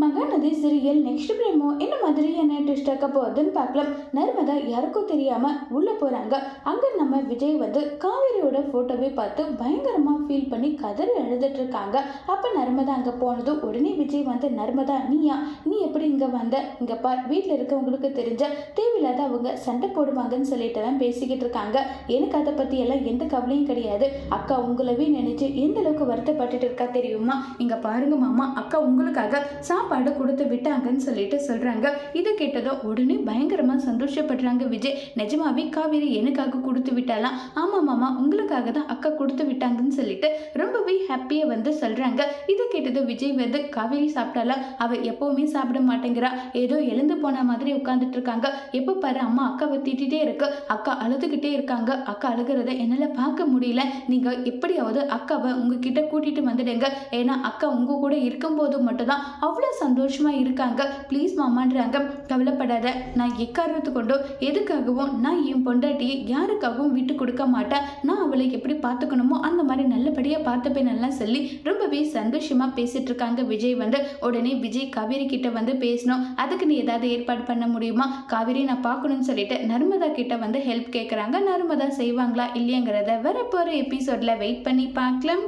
Mahanadi serial next பிரேமோ என்ன மாதிரியான twist ஆக்க போகுதுன்னு பார்க்கலாம். நர்மதா யாருக்கும் தெரியாம உள்ள போறாங்க. அங்க நம்ம விஜய் வந்து காவேரியோட போட்டோவை பார்த்து பயங்கரமா ஃபீல் பண்ணி கதறி எழுதிட்டு இருக்காங்க. அப்ப நர்மதா அங்க போனதும் உடனே விஜய் வந்து, நர்மதா நீயா, நீ எப்படி இங்க வந்த? இங்க பார், வீட்டுல இருக்கவங்களுக்கு தெரிஞ்ச தேவையில்லாத அவங்க சண்டை போடுவாங்கன்னு சொல்லிட்டு தான் பேசிக்கிட்டு இருக்காங்க. எனக்கு அதை பத்தி எல்லாம் எந்த கவலையும் கிடையாது. அக்கா உங்களவே நினைச்சு எந்த அளவுக்கு வருத்தப்பட்டுட்டு இருக்கா தெரியுமா? இங்க பாருங்க மாமா, அக்கா உங்களுக்காக சாப்பாடு கொடுத்து விட்டாங்கன்னு சொல்லிட்டு சொல்றாங்க. இதை கேட்டதும் உடனே பயங்கரமா சந்தோஷப்படுறாங்க விஜய். நிஜமாவே காவேரி எனக்காக கொடுத்து விட்டாலாம். ஆமா மாமா, உங்களுக்காக தான் அக்கா கொடுத்து விட்டாங்கன்னு சொல்லிட்டு ரொம்பவே ஹாப்பியா வந்து சொல்றாங்க. இதை கேட்டதும் விஜய் வந்து, காவேரி சாப்பிட்டாலாம்? அவ எப்பவுமே சாப்பிட மாட்டேங்கிறா, ஏதோ எழுந்து போன மாதிரி உட்கார்ந்துட்டு இருக்காங்க. எப்ப பாரு அம்மா அக்காவை திட்டிகிட்டே இருக்கு, அக்கா அழுதுகிட்டே இருக்காங்க, அக்கா அழுகிறத என்னால பார்க்க முடியல. நீங்க எப்படியாவது அக்காவை உங்ககிட்ட கூட்டிட்டு வந்துடுங்க. ஏன்னா அக்கா உங்க கூட இருக்கும்போது மட்டும்தான் அவ்வளோ சந்தோஷமா இருக்காங்க. ப்ளீஸ் மாமான்றாங்க. கவலைப்படாத, நான் எக்காரணத்து கொண்டோ எதுக்காகவும் நான் என் பொண்டாட்டியை யாருக்காகவும் விட்டு கொடுக்க மாட்டேன். நான் அவளை எப்படி பார்த்துக்கணுமோ அந்த மாதிரி நல்லபடியாக பார்த்துப்பேன் எல்லாம் சொல்லி ரொம்பவே சந்தோஷமா பேசிட்டு இருக்காங்க விஜய் வந்து. உடனே விஜய் காவேரி கிட்ட வந்து பேசணும், அதுக்கு நீ ஏதாவது ஏற்பாடு பண்ண முடியுமா? காவேரி நான் பார்க்கணும்னு சொல்லிட்டு நர்மதா கிட்ட வந்து ஹெல்ப் கேட்குறாங்க. நர்மதா செய்வாங்களா இல்லையாங்கிறத வரப்போகிற எபிசோட்ல வெயிட் பண்ணி பார்க்கலாம்.